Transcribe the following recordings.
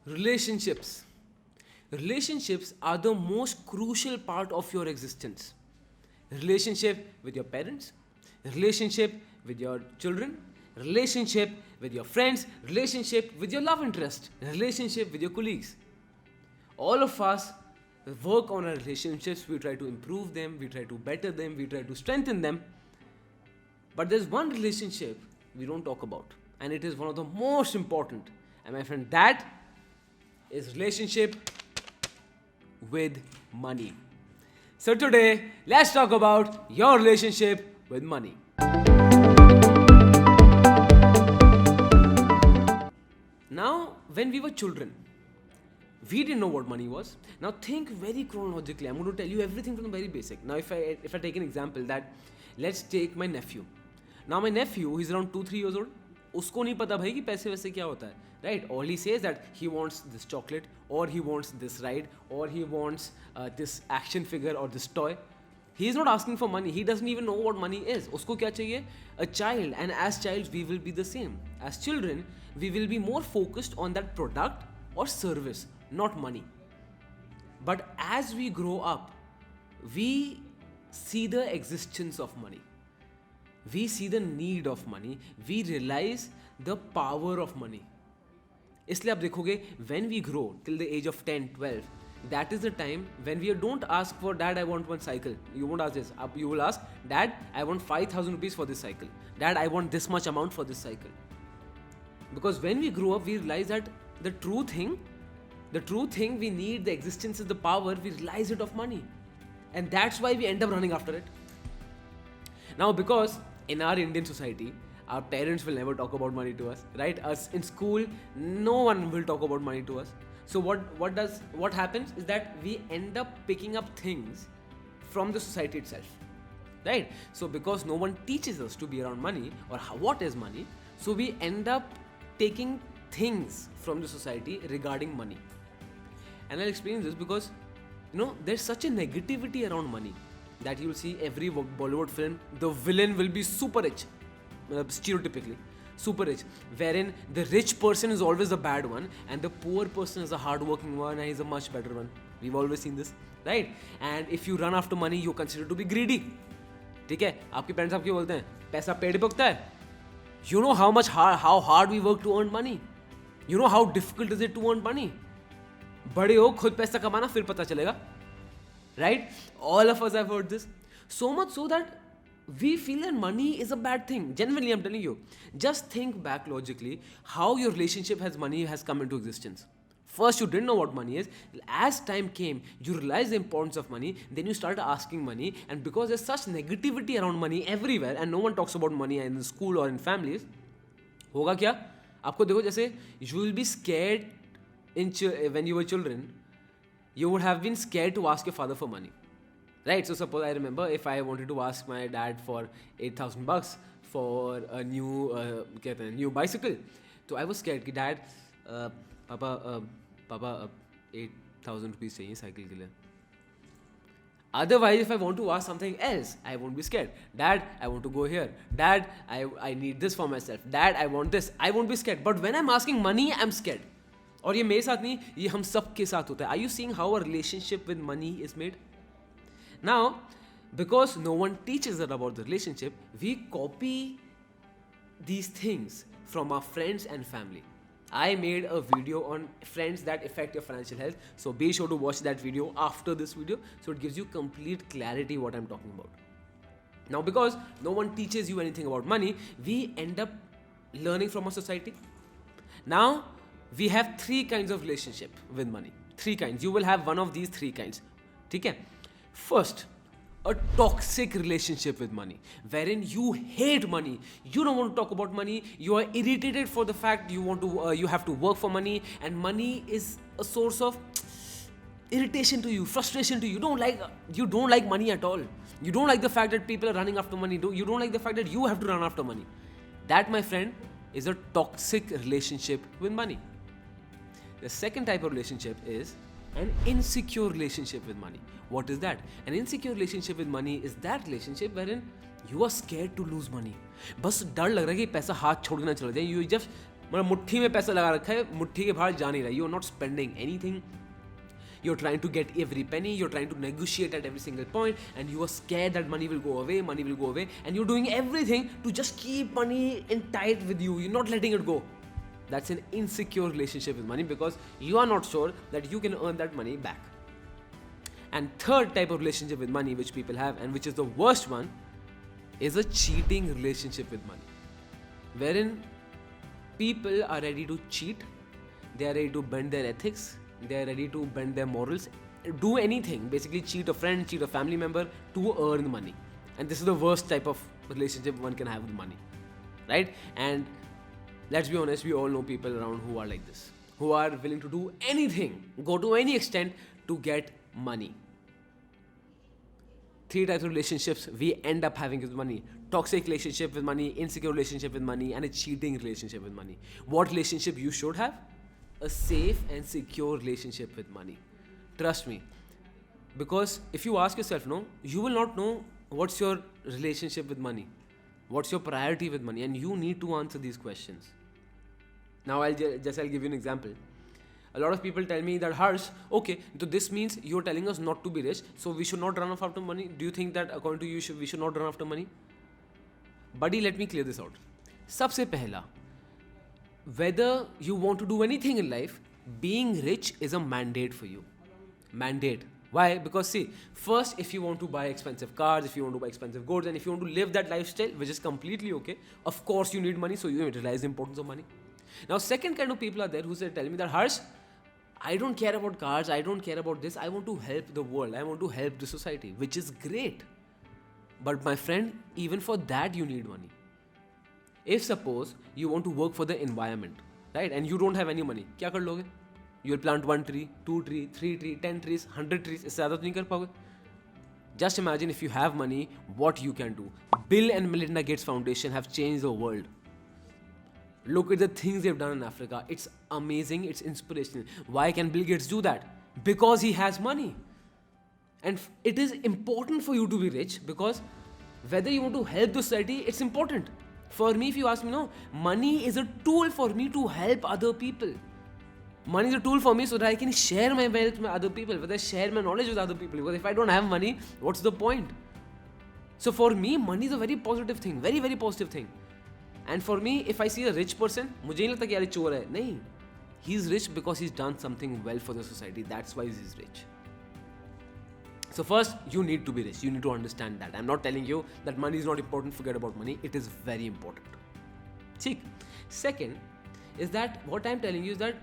Relationships. Relationships are the most crucial part of your existence. Relationship with your parents, relationship with your children, relationship with your friends, relationship with your love interest, relationship with your colleagues. All of us work on our relationships, we try to improve them, we try to better them, we try to strengthen them. But there's one relationship we don't talk about, and it is one of the most important. And my friend, that is relationship with money. So today, let's talk about your relationship with money. Now, when we were children, we didn't know what money was. Now think very chronologically. I'm going to tell you everything from the very basic. Now, if I take an example that, let's take my nephew. Now my nephew, he's around 2-3 years old. उसको नहीं पता भाई कि पैसे वैसे क्या होता है, right? All he says that he wants this chocolate, or he wants this ride, or he wants this action figure or this toy. He is not asking for money. He doesn't even know what money is. उसको क्या चाहिए? A child, and as childs we will be the same. As children, we will be more focused on that product or service, not money. But as we grow up, we see the existence of money. We see the need of money. We realize the power of money. इसलिए आप देखोगे, when we grow till the age of 10, 12, that is the time when we don't ask for, Dad, I want one cycle. You won't ask this. You will ask, Dad, I want 5,000 rupees for this cycle. Dad, I want this much amount for this cycle. Because when we grow up, we realize that the true thing we need, the existence is the power, we realize it of money. And that's why we end up running after it. Now, because in our Indian society, our parents will never talk about money to us, right? Us in school, no one will talk about money to us. So what happens is that we end up picking up things from the society itself, right? So because no one teaches us to be around money or what is money, so we end up taking things from the society regarding money. And I'll explain this because there's such a negativity around money that you'll see every Bollywood film, the villain will be super rich, stereotypically super rich, wherein the rich person is always the bad one and the poor person is a hardworking one and he's a much better one. We've always seen this, right? And if you run after money, you're considered to be greedy. ठीक है, आपके parents आपको बोलते हैं पैसा पेड़ पे उगता है. You know how hard we work to earn money. You know how difficult is it to earn money. बड़े हो, खुद पैसा कमाना, फिर पता चलेगा. Right? All of us have heard this. So much so that we feel that money is a bad thing. Genuinely, I'm telling you. Just think back logically how your relationship has money has come into existence. First, you didn't know what money is. As time came, you realized the importance of money. Then you started asking money. And because there's such negativity around money everywhere and no one talks about money in the school or in families, होगा क्या? आपको देखो जैसे you will be scared when you were children. You would have been scared to ask your father for money, right? So suppose I remember if I wanted to ask my dad for 8,000 bucks for a new bicycle, so I was scared कि dad, पापा 8,000 rupees चाहिए cycle के लिए. Otherwise, if I want to ask something else, I won't be scared. Dad, I want to go here. Dad, I need this for myself. Dad, I want this. I won't be scared. But when I'm asking money, I'm scared. और ये मेरे साथ नहीं, ये हम सब के साथ होता है. Are you seeing how a relationship with money is made? Now, because no one teaches us about the relationship, we copy these things from our friends and family. I made a video on friends that affect your financial health. So be sure to watch that video after this video. So it gives you complete clarity what I'm talking about. Now, because no one teaches you anything about money, we end up learning from our society. Now, we have 3 kinds of relationship with money. 3 kinds. You will have one of these 3 kinds. ठीक है? First, a toxic relationship with money, wherein you hate money. You don't want to talk about money. You are irritated for the fact you have to work for money, and money is a source of irritation to you, frustration to you. You don't like money at all. You don't like the fact that people are running after money. You don't like the fact that you have to run after money. That, my friend, is a toxic relationship with money. The second type of relationship is an insecure relationship with money. What is that? An insecure relationship with money is that relationship wherein you are scared to lose money. बस डर लग रहा है कि पैसा हाथ छोड़ के ना चला जाए. You just मतलब मुट्ठी में पैसा लगा रखा है, मुट्ठी के बाहर जा नहीं रहा. You are not spending anything. You're trying to get every penny, you're trying to negotiate at every single point, and you are scared that money will go away, and you're doing everything to just keep money in tight with you. You're not letting it go. That's an insecure relationship with money because you are not sure that you can earn that money back. And third type of relationship with money which people have, and which is the worst one, is a cheating relationship with money. Wherein people are ready to cheat, they are ready to bend their ethics, they are ready to bend their morals, do anything, basically cheat a friend, cheat a family member to earn money. And this is the worst type of relationship one can have with money, right? And let's be honest, we all know people around who are like this, who are willing to do anything, go to any extent to get money. Three types of relationships we end up having with money: toxic relationship with money, insecure relationship with money, and a cheating relationship with money. What relationship you should have? A safe and secure relationship with money. Trust me, because if you ask yourself, no, you will not know what's your relationship with money, what's your priority with money, and you need to answer these questions. Now I'll give you an example. A lot of people tell me that, Harsh, okay, so this means you're telling us not to be rich, so we should not run off after money. Do you think that according to you we should not run after money? Buddy, let me clear this out. सबसे पहला, whether you want to do anything in life, being rich is a mandate for you. Mandate. Why? Because see, first, if you want to buy expensive cars, if you want to buy expensive goods, and if you want to live that lifestyle, which is completely okay, of course you need money, so you realize the importance of money. Now, second kind of people are there who tell me that, Harsh, I don't care about cars, I don't care about this, I want to help the world, I want to help the society, which is great. But my friend, even for that you need money. If suppose you want to work for the environment, right, and you don't have any money, क्या कर लोगे? You will plant 1 tree, 2 tree, 3 tree, 10 trees, 100 trees. इससे ज़्यादा तो नहीं कर पाओगे. Just imagine if you have money, what you can do. Bill and Melinda Gates Foundation have changed the world. Look at the things they've done in Africa. It's amazing. It's inspirational. Why can Bill Gates do that? Because he has money. And it is important for you to be rich because whether you want to help the society, it's important. For me, if you ask me, no, money is a tool for me to help other people. Money is a tool for me so that I can share my wealth with other people, whether I share my knowledge with other people. Because if I don't have money, what's the point? So for me, money is a very positive thing, very, very positive thing. And for me, if I see a rich person, मुझे नहीं लगता कि यार चोर है. नहीं, he's rich because he's done something well for the society. That's why he's rich. So first, you need to be rich. You need to understand that. I'm not telling you that money is not important. Forget about money. It is very important. See. Second is that what I'm telling you is that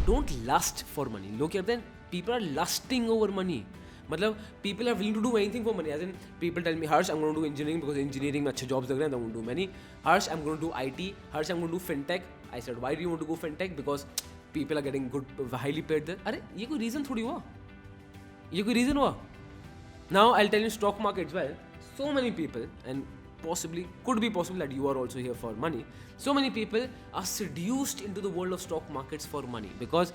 don't lust for money. Look here, then people are lusting over money. मतलब people are willing to do anything for money. As in, people tell me, Harsh, I'm going to do engineering because engineering में अच्छे jobs लग रहे हैं, I'm going to do many. Harsh, I'm going to do IT. Harsh, I'm going to do fintech. I said, why do you want to go fintech? Because people are getting good, highly paid there. अरे ये कोई reason थोड़ी हुआ? ये कोई reason हुआ? Now I'll tell you stock market as well. So many people, and could be possible that you are also here for money. So many people are seduced into the world of stock markets for money because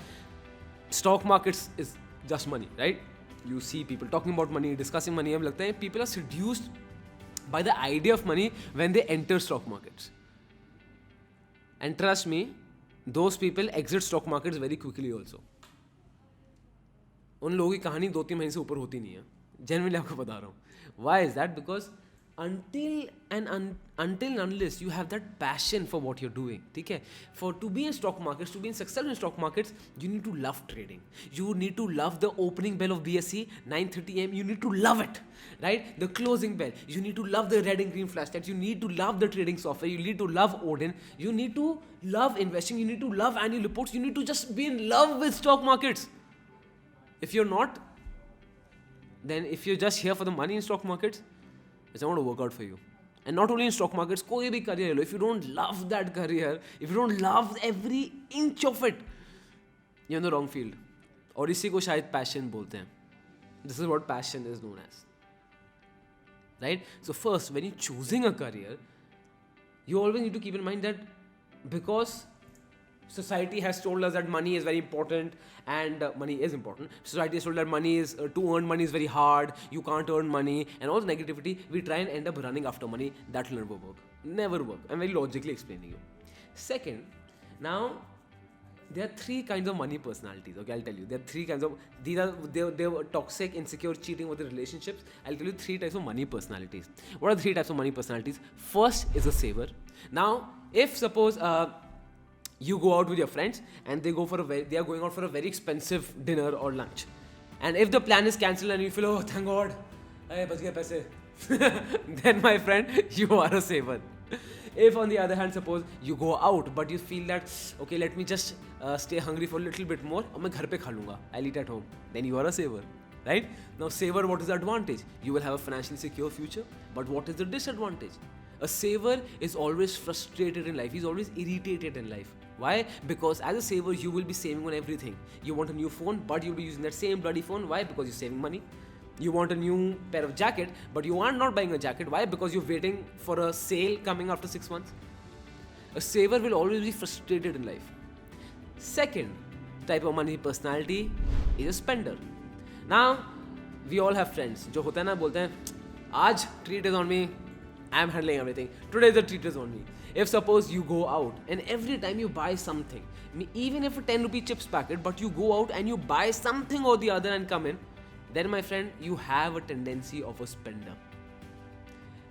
stock markets is just money, right? You see people talking about money, discussing money. अब लगता है people are seduced by the idea of money when they enter stock markets. And trust me, those people exit stock markets very quickly also. उन लोगों की कहानी 2-3 महीने से ऊपर होती नहीं है. Genuinely आपको बता रहा हूँ. Why is that? Because until unless you have that passion for what you're doing, ठीक है? For to be in stock markets, to be successful in stock markets, you need to love trading. You need to love the opening bell of BSE 9:30 AM. You need to love it, right? The closing bell. You need to love the red and green flash tags. You need to love the trading software. You need to love Odin. You need to love investing. You need to love annual reports. You need to just be in love with stock markets. If you're not, then if you're just here for the money in stock markets, it's not going to work out for you. And not only in stock markets, कोई भी career low, if you don't love that career, if you don't love every inch of it, you're in the wrong field. और इसी को शायद passion बोलते हैं. This is what passion is known as. Right? So first, when you're choosing a career, you always need to keep in mind that because society has told us that money is very important and money is important. Society has told that money is to earn money is very hard. You can't earn money and all the negativity. We try and end up running after money. That will never work. Never work. I'm very logically explaining you. Second, Now, there are three kinds of money personalities. Okay, I'll tell you. There are three kinds of. They were toxic, insecure, cheating with the relationships. I'll tell you three types of money personalities. What are the three types of money personalities? First is a saver. Now, if suppose you go out with your friends and they are going out for a very expensive dinner or lunch, and if the plan is cancelled and you feel, oh thank God, hey, bach gaye paise, then my friend, you are a saver. If on the other hand, suppose you go out but you feel that okay, let me just stay hungry for a little bit more, और मैं घर पे खा लूँगा, I'll eat at home, then you are a saver, right? Now saver, what is the advantage? You will have a financially secure future, but what is the disadvantage? A saver is always frustrated in life. He's always irritated in life. Why? Because as a saver, you will be saving on everything. You want a new phone, but you'll be using that same bloody phone. Why? Because you're saving money. You want a new pair of jacket, but you are not buying a jacket. Why? Because you're waiting for a sale coming after 6 months. A saver will always be frustrated in life. Second type of money personality is a spender. Now, we all have friends. जो होता है ना, बोलते हैं आज treat is on me. I am handling everything. Today the treat is on me. If suppose you go out and every time you buy something, even if a 10 rupee chips packet, but you go out and you buy something or the other and come in, then my friend, you have a tendency of a spender.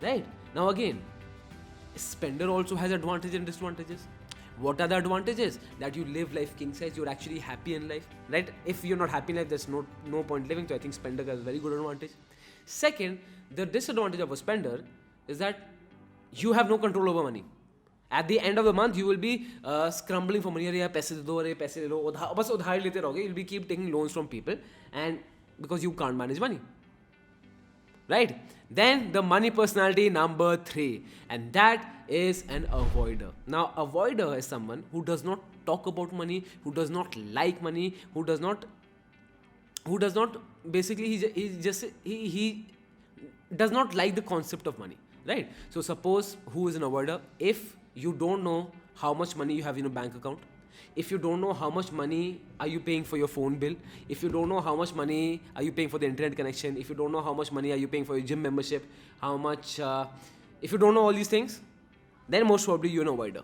Right? Now again, spender also has advantages and disadvantages. What are the advantages? That you live life king size, you're actually happy in life, right? If you're not happy in life, there's no point living. So I think spender has a very good advantage. Second, the disadvantage of a spender is that you have no control over money. At the end of the month, you will be scrambling for money. अरे पैसे दे दो, अरे पैसे ले लो, बस उधार लेते रहोगे. You'll be keep taking loans from people, and because you can't manage money, right? Then the money personality number 3, and that is an avoider. Now, avoider is someone who does not talk about money, who does not like money, who does not basically he does not like the concept of money, right? So suppose who is an avoider? If you don't know how much money you have in a bank account, if you don't know how much money are you paying for your phone bill, if you don't know how much money are you paying for the internet connection, if you don't know how much money are you paying for your gym membership, if you don't know all these things, then most probably you're an avoider.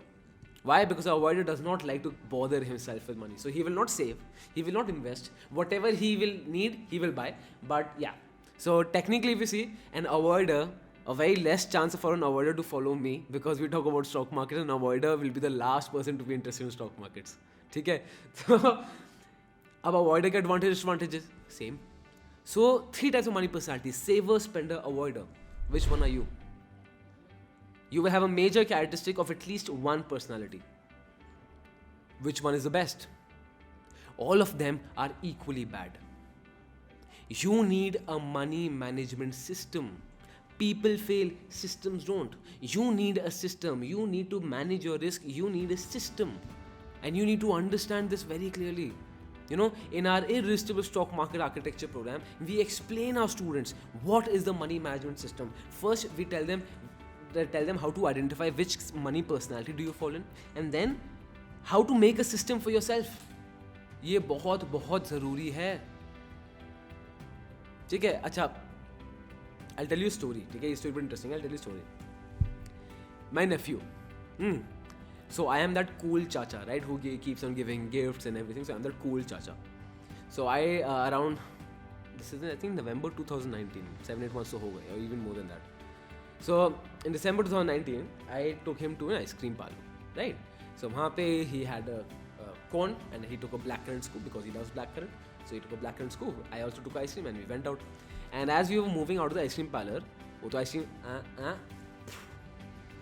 Why? Because an avoider does not like to bother himself with money. So he will not save, he will not invest. Whatever he will need, he will buy. But yeah. So technically if you see, an avoider, a very less chance for an avoider to follow me, because we talk about stock market, an avoider will be the last person to be interested in stock markets. ठीक है? So अब avoider के advantages same. So 3 types of money personalities: saver, spender, avoider. Which one are you? You will have a major characteristic of at least one personality. Which one is the best? All of them are equally bad. You need a money management system. People fail, systems don't. You need a system. You need to manage your risk. You need a system. And you need to understand this very clearly. You know, in our Irresistible Stock Market Architecture program, we explain our students what is the money management system. First, we tell them how to identify which money personality do you fall in, and then how to make a system for yourself. ये बहुत बहुत ज़रूरी है. ठीक है? अच्छा, I'll tell you a story. ठीक है? ये story very interesting. I'll tell you a story. My nephew. So I am that cool chacha, right? Who keeps on giving gifts and everything. So I'm that cool chacha. So I around, this is I think November 2019, 7-8 months so ho gaye, or even more than that. So in December 2019, I took him to an ice cream parlor, right? So वहाँ पे he had a cone and he took a blackcurrant scoop because he loves blackcurrant. So he took a blackcurrant scoop. I also took ice cream and we went out. And as we were moving out of the ice cream parlor, वो तो ice cream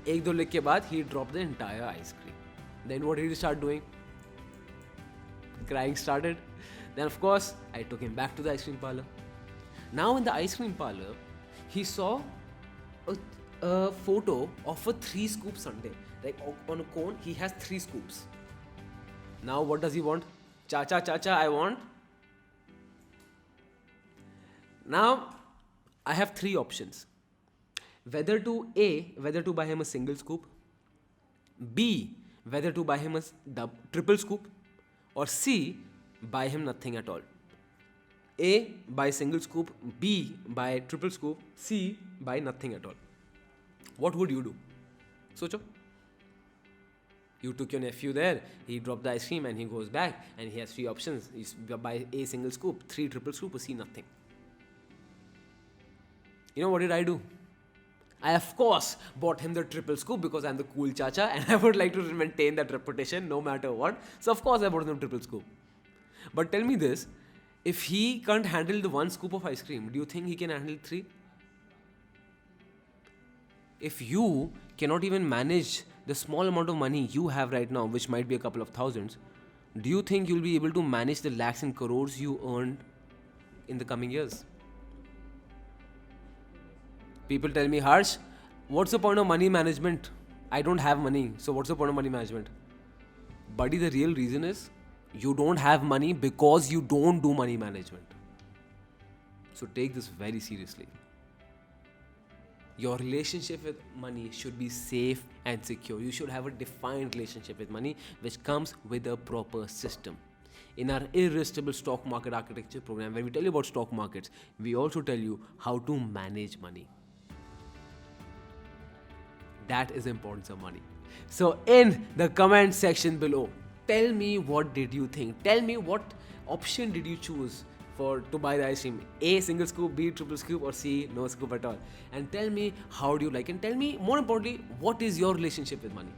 एक दो लिख के बाद he dropped the entire ice cream. Then what did he start doing? Crying started. Then of course I took him back to the ice cream parlor. Now in the ice cream parlor, he saw a photo of a 3-scoop sundae. Like on a cone, he has 3 scoops. Now what does he want? Chacha, I want. Now I have 3 options. Whether to buy him a single scoop, B, whether to buy him a triple scoop, or C, buy him nothing at all. A, buy single scoop, B, buy triple scoop, C, buy nothing at all. What would you do? Socho. You took your nephew there, he dropped the ice cream and he goes back and he has 3 options. You buy A single scoop, 3 triple scoop, or C nothing. You know what did I do? I of course bought him the triple scoop because I'm the cool chacha and I would like to maintain that reputation no matter what. So of course I bought him the triple scoop. But tell me this, if he can't handle the 1 scoop of ice cream, do you think he can handle 3? If you cannot even manage the small amount of money you have right now, which might be a couple of thousands, do you think you'll be able to manage the lakhs and crores you earned in the coming years? People tell me, Harsh, what's the point of money management? I don't have money, so what's the point of money management? Buddy, the real reason is you don't have money because you don't do money management. So take this very seriously. Your relationship with money should be safe and secure. You should have a defined relationship with money which comes with a proper system. In our Irresistible Stock Market Architecture program, when we tell you about stock markets, we also tell you how to manage money. That is the importance of money. So in the comment section below, tell me what did you think? Tell me what option did you choose to buy the ice cream? A, single scoop, B, triple scoop, or C, no scoop at all. And tell me how do you like, and tell me more importantly, what is your relationship with money?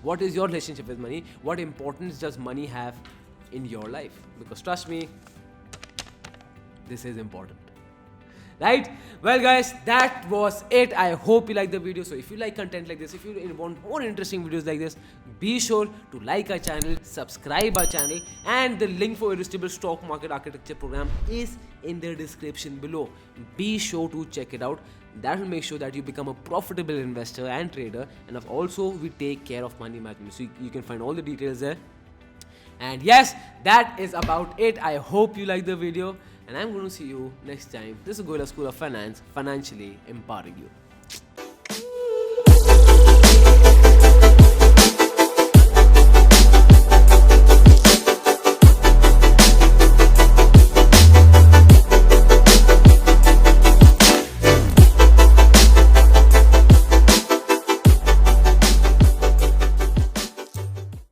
What is your relationship with money? What importance does money have in your life? Because trust me, this is important. Right? Well guys, that was it. I hope you liked the video. So if you like content like this, if you want more interesting videos like this, be sure to like our channel, subscribe our channel, and the link for Irresistible Stock Market Architecture program is in the description below. Be sure to check it out. That will make sure that you become a profitable investor and trader, and also we take care of money management. So you can find all the details there. And yes, that is about it. I hope you liked the video. And I'm going to see you next time. This is Goila School of Finance, financially empowering you.